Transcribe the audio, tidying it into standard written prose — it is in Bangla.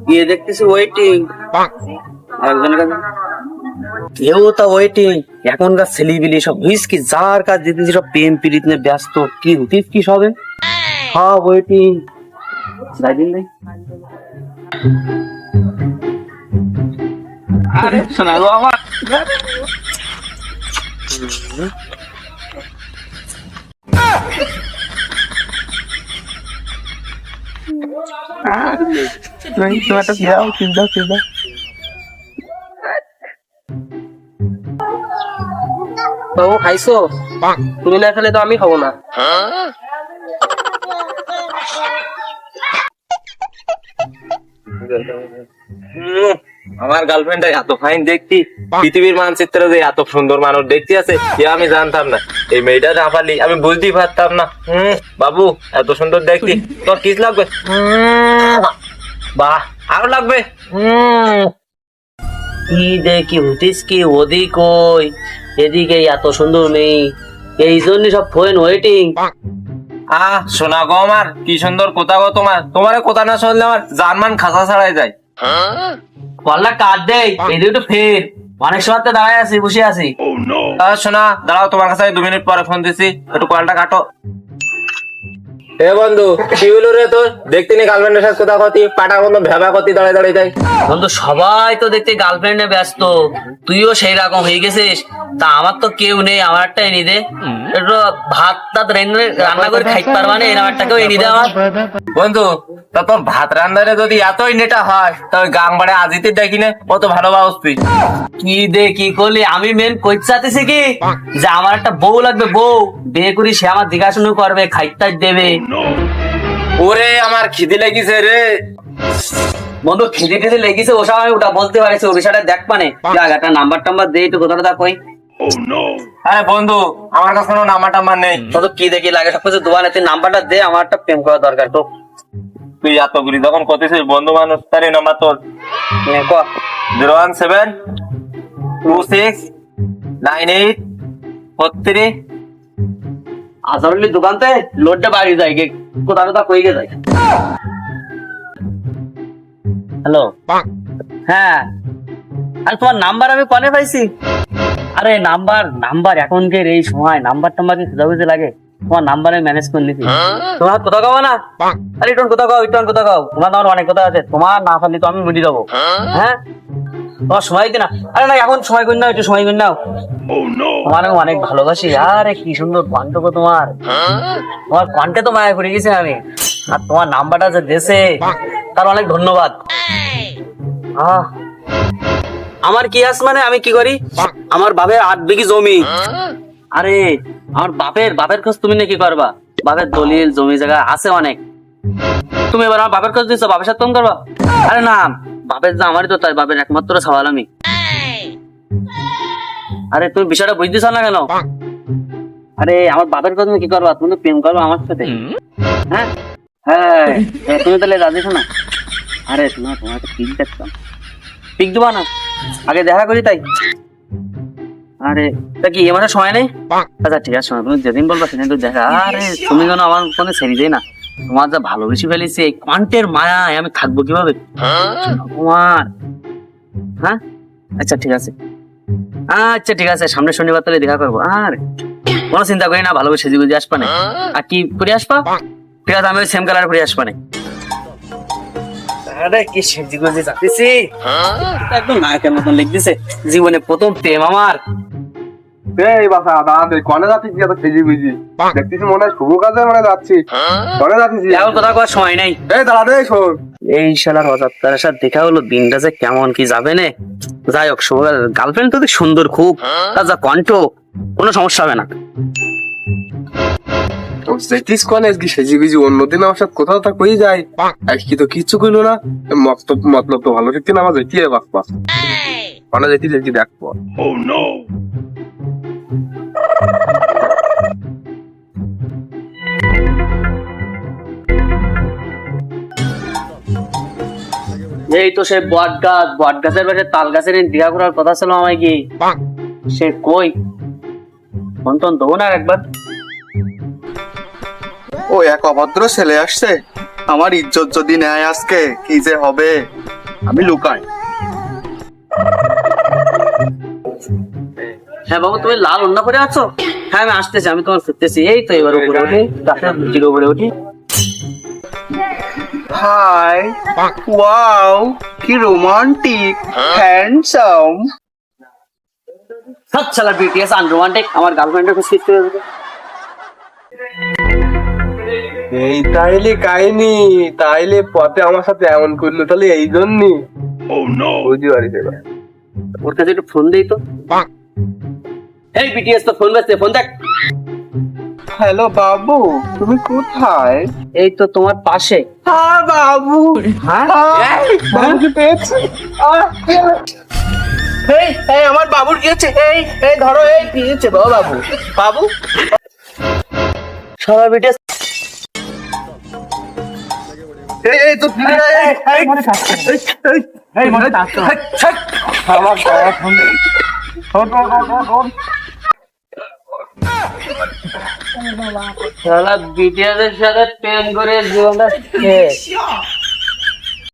গিয়ে দেখতেছি ওয়েটিং, একজনের কাছে কেউ তা ওয়েটিং। এখনকার ছেলেপিলি সব হুইস্কি যার কাজ দিতেছি সব প্রেম প্রীত নিয়ে ব্যস্ত, কি হতিস কি সবে সব ওয়েটিং। যাইদিন নাই আরে শোনা গো আমার তোমারটা দাও চিন্তা চিন্তা বাবু খাইছো? তুমি না খেলে তো আমি খাবো না। আমার গার্লফ্রেন্ড এত ফাইন দেখতি, পৃথিবীর মানচিত্রে যে এত সুন্দর মানুষ দেখতে আছে আমি জানতাম না। এই মেয়েটা না পারলি আমি বুঝতেই পারতাম না। বাবু এত সুন্দর দেখতি, তোর কিস লাগবে? বাহ আরো লাগবে। কি দেখি হতিস কি ওদিক ওই এদিকে এত সুন্দর মেয়ে, এই জন্য সব ফোন ওয়েটিং। শোনা গো আমার কি সুন্দর কথা গো তোমার, তোমার কথা না শুনলে আমার জার্মান খাসা ছাড়াই যায়। পাল্লা কাট দেয় এদিকে তো ফের অনেক সময় তো দাঁড়ায় আছি বসে আছি। শোনা দাঁড়াও, তোমার কাছে 2 মিনিট পরে ফোন দিছি, একটু কলটা কাটো। এ বন্ধু কি হলো রে তোর? দেখতে নি গার্লফ্রেন্ডের সাথে কথা কতি, পাটা কোনো ভেবা কতি দাঁড়ায় দাঁড়িয়ে যায়। বন্ধু সবাই তো দেখতে গার্লফ্রেন্ডে ব্যস্ত, তুইও সেই রকম হয়ে গেছিস। তা আমার তো কেউ নেই, আমার একটা এনে দে, একটু ভাত টাত রান্না করে খাইতে পারবা না, এরকম একটাকেও এনে দে আমার। বন্ধু তা তোর ভাত রান্নারে যদি এতই নেটা হয় তাহলে গাং বাড়ে আজিতে দেখি না কত ভালো বাউস তুই। কি দে কি করলি? আমি মেন কইতে চাইতেছি কি যে আমার একটা বউ লাগবে, বউ বিয়ে করি, সে আমার দেখাশুনো করবে, খাইতে দেবে। ওরে আমার খিদে লেগেছে রে বন্ধু খিদে টিদে লেগেছে ওসব আমি ওটা বলতে পারিস, ও বিষয়টা দেখ মানে একটা নাম্বার টাম্বার দে একটু, কোথাটা কই। হ্যাঁ বন্ধু আমার কাছে কোনো নাম্বার টাম্বার নেই। তো কি দেখি লাগে সবকিছু দোয়ানে, তুই নাম্বারটা দে, আমার একটা প্রেম করা দরকার তো। তুই এত গুলি যখন করতেছিস বন্ধু মানুষ, তার এই নাম্বার তোর 017269843। আসলে দোকানতে লোডটা বাড়ি যায় গে, কোথা কই গে যায়। হ্যালো, হ্যাঁ আর তোমার নাম্বার আমি কনে পাইছি? আরে নাম্বার এখনকার এই সময় নাম্বার টাম্বার কি খুঁজে লাগে, তোমার নাম্বারে ম্যানেজ করে নিছি। তোমার কোথা খাওয়া না? আরে ইটন কোথা খাও, ইটন কোথা খাও, তোমার আমার অনেক কথা আছে, তোমার না পারলে তো আমি বুঝে দেবো। হ্যাঁ তোমার সময় দিনা, আরে না এখন সময় করি নাও, একটু সময় করি নাও। তোমার অনেক ভালোবাসি। আরে কি সুন্দর কণ্ঠ গো তোমার, তোমার কণ্ঠে তো মায়া পড়ে গেছি আমি। আর তোমার নাম্বারটা যে দেশে তার অনেক ধন্যবাদ। আমার কি আস মানে আমি কি করি, আমার বাপের 8 বিঘি জমি। আরে আমার বাপের খোঁজ তুমি নাকি করবা? বাপের দলিল জমি জায়গা আছে অনেক, তুমি এবার আমার বাপের খোঁজ দিচ্ছ, বাপের সাথে তুমি করবা? আরে না, বাপের যা আমারই তো তাই, বাপের একমাত্র সওয়াল আমি। আরে তুমি বিষয়টা বুঝতেছ না কেন? আরে আমার বাপের কথা তুমি কি করবা? তুমি তো প্রেম করবা আমার সাথে। হ্যাঁ হ্যাঁ তুমি তাহলে রাজি না? আরে তোমার একটা পিক দেখতাম, পিক দেবা না? আগে দেখা করি তাই। আরে তা কি আমার সময় নেই? আচ্ছা ঠিক আছে, তুমি যেদিন বলবা সেদিন তো দেখা। আরে তুমি কেন আমার কোনো ছেড়ে দেই না, তোমার যা ভালোবেসে ফেলেছি এই কণ্ঠের মায়ায় আমি থাকবো কিভাবে তোমার। হ্যাঁ আচ্ছা ঠিক আছে, আচ্ছা ঠিক আছে, সামনে শনিবার তাহলে দেখা করবো। আর কোনো চিন্তা করি না, ভালোবেসে সেজে আসবা না। আর কি করে আসবা? ঠিক আছে, আমি ওই সেম কালার করে আসবা না। আরে কি সেজি গুজি যাচ্ছি, একদম নায়কের মতন লিখতেছে, জীবনে প্রথম প্রেম আমার। এই বাসা দাঁড়া, কনে যাচ্ছিস এত খেজি বুঝি? দেখতেছি মনে হয় শুভ কাজে মানে যাচ্ছি, কনে যাচ্ছিস? এখন কথা কওয়ার সময় নাই। এই দাঁড়া দে শোন, এই শালার অজাত্তার সাথে দেখা হলো, দিনটা যে কেমন কি যাবে না। যাই হোক, গার্লফ্রেন্ড তো সুন্দর খুব, তার যা কণ্ঠ, কোনো সমস্যা হবে না। যেতিস কনে আজকে সেজি গুজি, অন্যদিন আমার সাথে কোথাও তা কই যায়, আজকে তো কিচ্ছু কইলো না। মতলব তো ভালো ঠিক না, আমার যেতে বাস বাস কনে যেতে যেতে দেখবো। এই তো সে বট গাছের পাশে তাল গাছের দেখা করার কথা ছিল আমায়, কি সে কই? ফোন টোন দেবো না একবার। ও এক অভদ্র ছেলে আসছে, আমার ইজ্জত যদি নেয় আজকে কি যে হবে, আমি লুকাই। হ্যাঁ বাবু, তুমি লাল ওড়না পরে আছো? হ্যাঁ আমি আসতেছি, আমি তোমার ফিরতেছি। এই তো এবার উপরে উঠি, গাছের জির উপরে উঠি। হাই, ওয়াও, কি রোমান্টিক, হ্যান্ডসাম। সব শালা বিটিএস আনরোমান্টিক, আমার গার্লফ্রেন্ডের খুব ফিরতে হবে। এই তাইলে কাহিনী, তাইলে পথে আমার সাথে এমন করলো, তাহলে এই জন্যই বুঝতে পারিস এবার। ওর কাছে একটু ফোন দেই তো। এই বিটিএস তো ফোন বাজছে, ফোন দেখ। হ্যালো বাবু, তুমি কোথায়? এই তো তোমার পাশে। হ্যাঁ বাবু, হ্যাঁ বাবুকে পেয়েছি। এই এই আমার বাবুর কি হচ্ছে? এই এই ধরো, এই কি হচ্ছে বাবু? বাবু বাবু শালা বিটিএস এই এই তো শালা বিটিএস এর সাথে প্রেম করে জীবনটা শেষ।